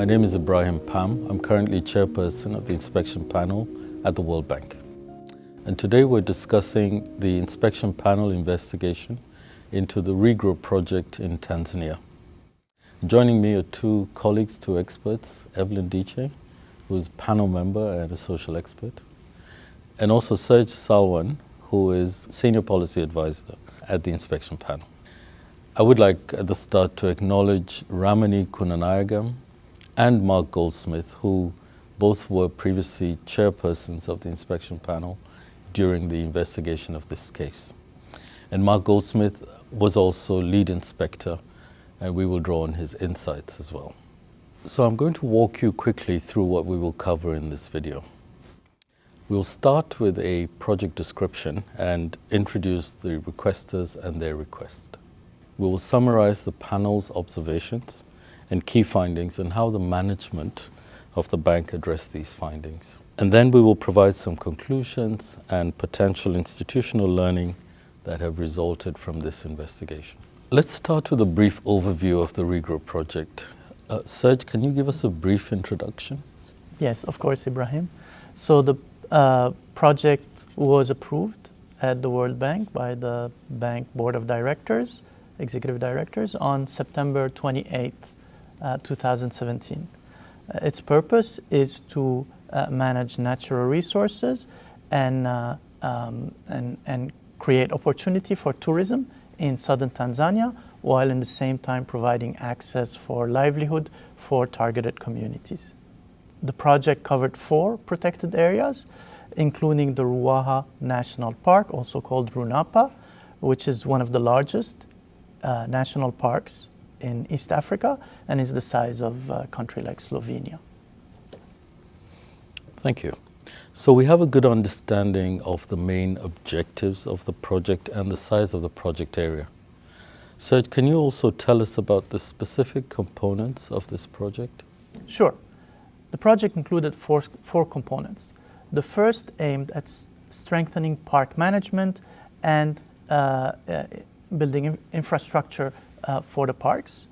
name is Ibrahim Pam. I'm currently chairperson of the inspection panel at the World Bank. And today we're discussing the inspection panel investigation into the REGROW project in Tanzania. Joining me are two colleagues, two experts, Evelyn Dietsche, who's a panel member and a social expert, and also Serge, who is senior policy advisor at the inspection panel. I would like at the start to acknowledge Ramanie Kunanayagam and Marc Goldsmith, who both were previously chairpersons of the inspection panel during the investigation of this case. And Marc Goldsmith was also lead inspector, and we will draw on his insights as well. So I'm going to walk you quickly through what we will cover in this video. We'll start with a project description and introduce the requesters and their request. We will summarize the panel's observations and key findings and how the management of the bank addressed these findings. And then we will provide some conclusions and potential institutional learning that have resulted from this investigation. Let's start with a brief overview of the REGROW project. Serge, can you give us a brief introduction? Yes, of course, Ibrahim. So the project was approved at the World Bank by the Bank Board of Directors, Executive Directors, on September 28, 2017. Its purpose is to manage natural resources and create opportunity for tourism in southern Tanzania, while in the same time providing access for livelihood for targeted communities. The project covered 4 protected areas, including the Ruaha National Park, also called RUNAPA, which is one of the largest national parks in East Africa and is the size of a country like Slovenia. Thank you. So we have a good understanding of the main objectives of the project and the size of the project area. Serge, can you also tell us about the specific components of this project? Sure. The project included four components. The first aimed at strengthening park management and building infrastructure for the parks.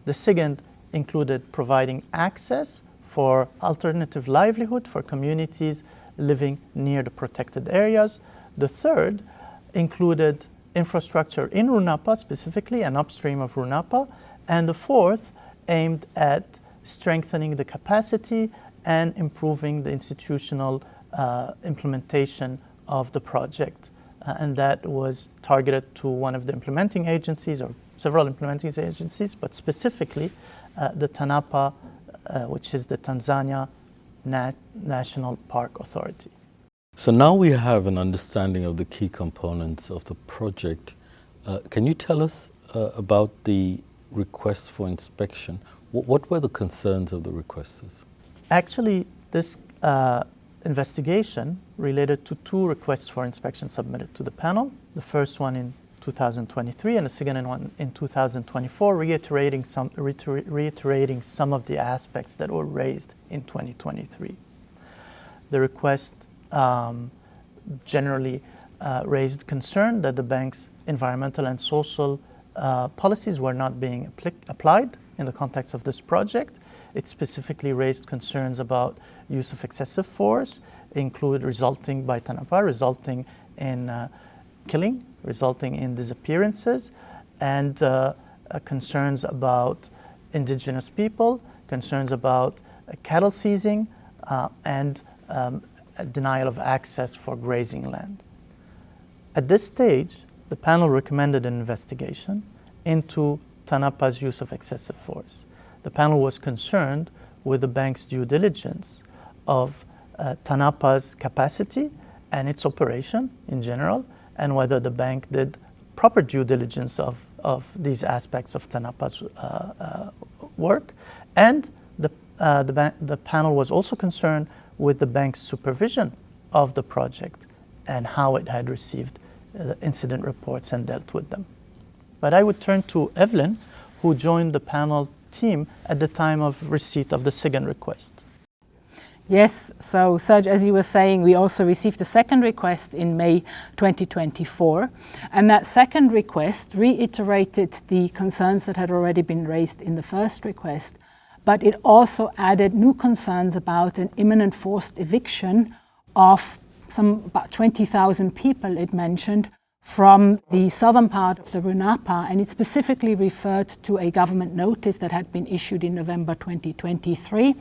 The second included providing access for alternative livelihood for communities living near the protected areas. The third included infrastructure in RUNAPA specifically and upstream of RUNAPA. And the fourth aimed at strengthening the capacity and improving the institutional implementation of the project. And that was targeted to one of the implementing agencies or several implementing agencies, but specifically the TANAPA, which is the Tanzania National Park Authority. So now we have an understanding of the key components of the project. Can you tell us about the request for inspection? What were the concerns of the requesters? Actually, this investigation related to 2 requests for inspection submitted to the panel. The first one in 2023 and the second one in 2024, reiterating some of the aspects that were raised in 2023. The request generally raised concern that the bank's environmental and social policies were not being applied in the context of this project. It specifically raised concerns about use of excessive force, resulting in killing, resulting in disappearances, and concerns about indigenous people, concerns about cattle seizing, and denial of access for grazing land. At this stage, the panel recommended an investigation into TANAPA's use of excessive force. The panel was concerned with the bank's due diligence of TANAPA's capacity and its operation in general, and whether the bank did proper due diligence of these aspects of TANAPA's work. And the panel was also concerned with the bank's supervision of the project and how it had received incident reports and dealt with them. But I would turn to Evelyn, who joined the panel team at the time of receipt of the second request. Yes, so Serge, as you were saying, we also received a second request in May 2024, and that second request reiterated the concerns that had already been raised in the first request but it also added new concerns about an imminent forced eviction of about 20,000 people, it mentioned, from the southern part of the Runapa, and it specifically referred to a government notice that had been issued in November 2023,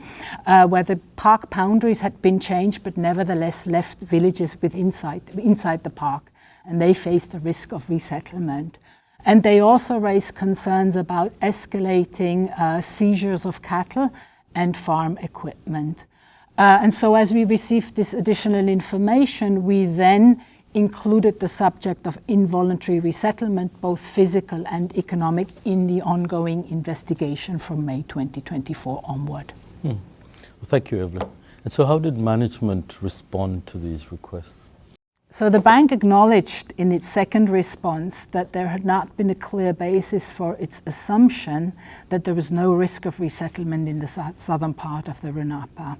where the park boundaries had been changed, but nevertheless left villages inside the park, and they faced a risk of resettlement. And they also raised concerns about escalating seizures of cattle and farm equipment. And so as we received this additional information, we then included the subject of involuntary resettlement, both physical and economic, in the ongoing investigation from May 2024 onward. Well, thank you, Evelyn. And so how did management respond to these requests? So the bank acknowledged in its second response that there had not been a clear basis for its assumption that there was no risk of resettlement in the southern part of the Runapa,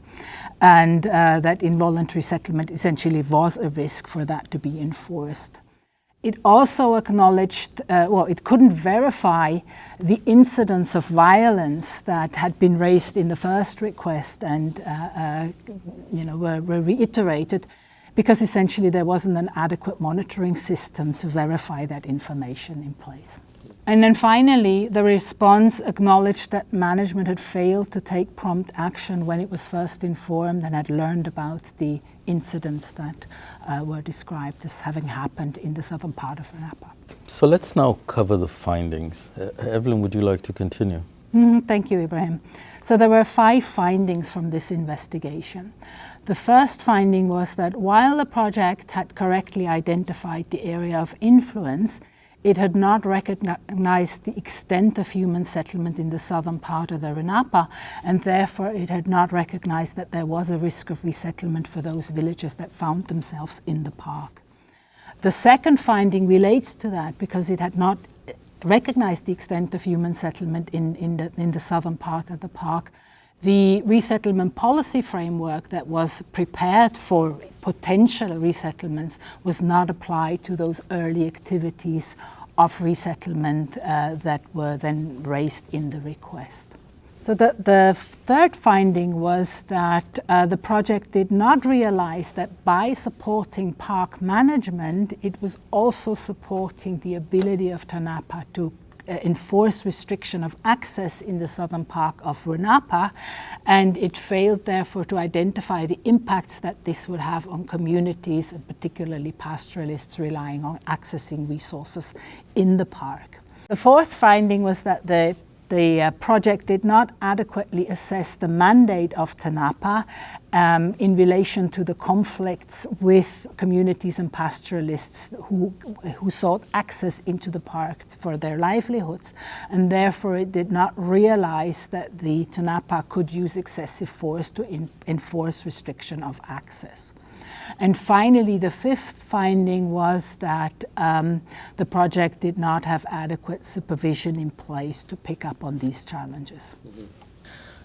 and that involuntary settlement essentially was a risk for that to be enforced. It also acknowledged, it couldn't verify the incidents of violence that had been raised in the first request and were reiterated, because essentially there wasn't an adequate monitoring system to verify that information in place. And then finally, the response acknowledged that management had failed to take prompt action when it was first informed and had learned about the incidents that were described as having happened in the southern part of Runapa. So let's now cover the findings. Evelyn, would you like to continue? Thank you, Ibrahim. So there were 5 findings from this investigation. The first finding was that while the project had correctly identified the area of influence, it had not recognized the extent of human settlement in the southern part of the Runapa, and therefore it had not recognized that there was a risk of resettlement for those villages that found themselves in the park. The second finding relates to that because it had not recognized the extent of human settlement in the southern part of the park. The resettlement policy framework that was prepared for potential resettlements was not applied to those early activities of resettlement that were then raised in the request. So the third finding was that the project did not realize that by supporting park management, it was also supporting the ability of TANAPA to enforce restriction of access in the southern park of Runapa, and it failed therefore to identify the impacts that this would have on communities, and particularly pastoralists relying on accessing resources in the park. The fourth finding was that the project did not adequately assess the mandate of TANAPA in relation to the conflicts with communities and pastoralists who sought access into the park for their livelihoods, and therefore it did not realize that the TANAPA could use excessive force to enforce restriction of access. And finally, the fifth finding was that the project did not have adequate supervision in place to pick up on these challenges.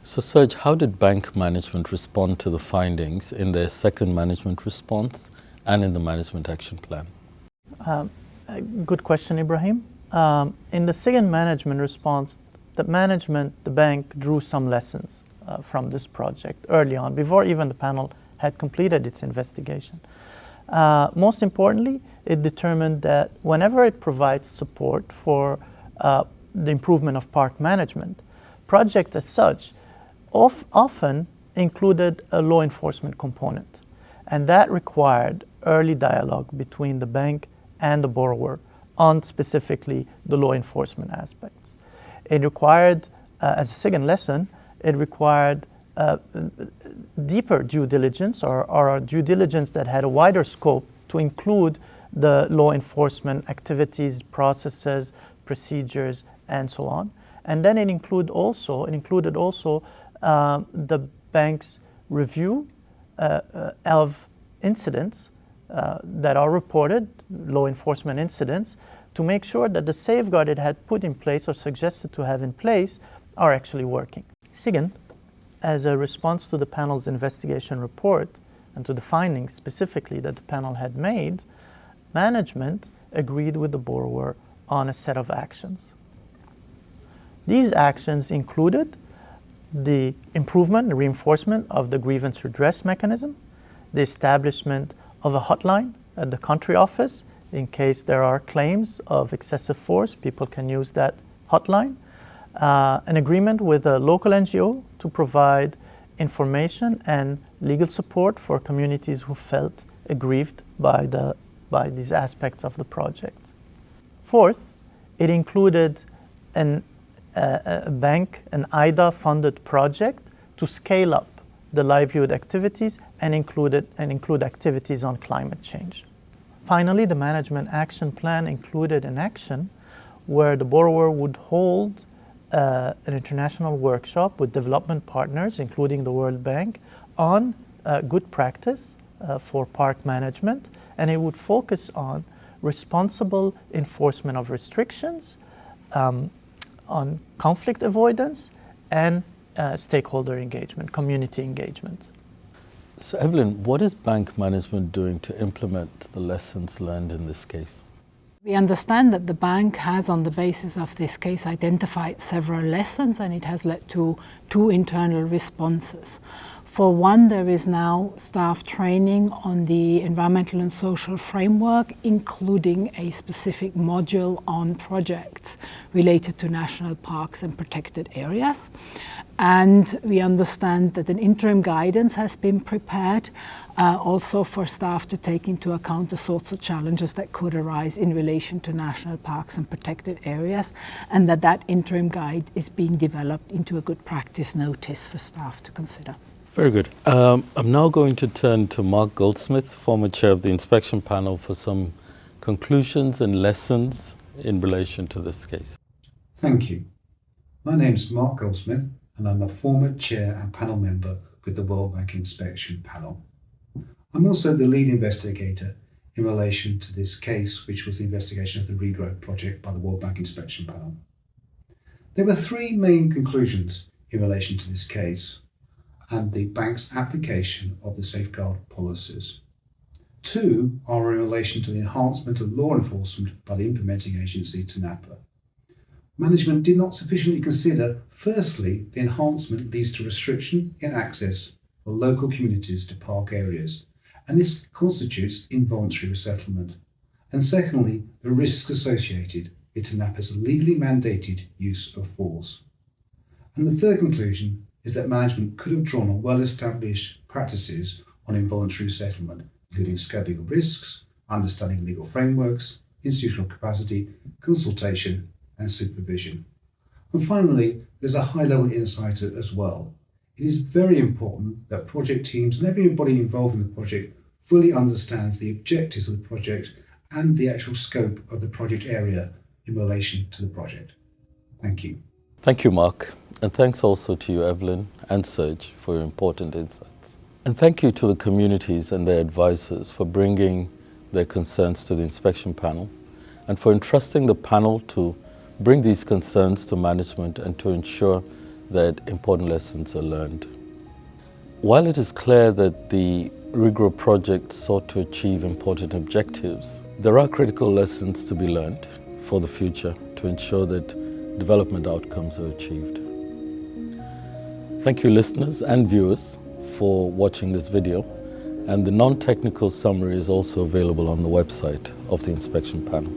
So Serge, how did bank management respond to the findings in their second management response and in the management action plan? Good question, Ibrahim. In the second management response, the bank drew some lessons from this project early on, before even the panel had completed its investigation. Most importantly, it determined that whenever it provides support for the improvement of park management, project as such often included a law enforcement component, and that required early dialogue between the bank and the borrower on specifically the law enforcement aspects. It required, as a second lesson, it required deeper due diligence or a due diligence that had a wider scope to include the law enforcement activities, processes, procedures, and so on. And then it included also the bank's review of incidents that are reported, law enforcement incidents, to make sure that the safeguard it had put in place or suggested to have in place are actually working. Second, as a response to the panel's investigation report and to the findings specifically that the panel had made, management agreed with the borrower on a set of actions. These actions included the improvement and reinforcement of the grievance redress mechanism, the establishment of a hotline at the country office in case there are claims of excessive force. People can use that hotline. An agreement with a local NGO to provide information and legal support for communities who felt aggrieved by these aspects of the project. Fourth, it included a bank, an IDA-funded project to scale up the livelihood activities and include activities on climate change. Finally, the management action plan included an action where the borrower would hold an international workshop with development partners, including the World Bank, on good practice for park management, and it would focus on responsible enforcement of restrictions, on conflict avoidance, and stakeholder engagement, community engagement. So Evelyn, what is bank management doing to implement the lessons learned in this case? We understand that the bank has, on the basis of this case, identified several lessons, and it has led to 2 internal responses. For one, there is now staff training on the environmental and social framework, including a specific module on projects related to national parks and protected areas. And we understand that an interim guidance has been prepared also for staff to take into account the sorts of challenges that could arise in relation to national parks and protected areas, and that interim guide is being developed into a good practice notice for staff to consider. Very good. I'm now going to turn to Marc Goldsmith, former chair of the inspection panel, for some conclusions and lessons in relation to this case. Thank you. My name's Marc Goldsmith, and I'm the former chair and panel member with the World Bank Inspection Panel. I'm also the lead investigator in relation to this case, which was the investigation of the REGROW project by the World Bank Inspection Panel. There were 3 main conclusions in relation to this case and the bank's application of the safeguard policies. 2 are in relation to the enhancement of law enforcement by the implementing agency, TANAPA. Management did not sufficiently consider, firstly, the enhancement leads to restriction in access for local communities to park areas, and this constitutes involuntary resettlement. And secondly, the risks associated with TANAPA's legally mandated use of force. And the third conclusion is that management could have drawn on well-established practices on involuntary resettlement, including scoping of risks, understanding legal frameworks, institutional capacity, consultation, and supervision. And finally, there's a high-level insight as well. It is very important that project teams and everybody involved in the project fully understands the objectives of the project and the actual scope of the project area in relation to the project. Thank you. Thank you, Marc. And thanks also to you, Evelyn and Serge, for your important insights. And thank you to the communities and their advisors for bringing their concerns to the inspection panel and for entrusting the panel to bring these concerns to management and to ensure that important lessons are learned. While it is clear that the REGROW project sought to achieve important objectives, there are critical lessons to be learned for the future to ensure that development outcomes are achieved. Thank you, listeners and viewers, for watching this video, and the non-technical summary is also available on the website of the inspection panel.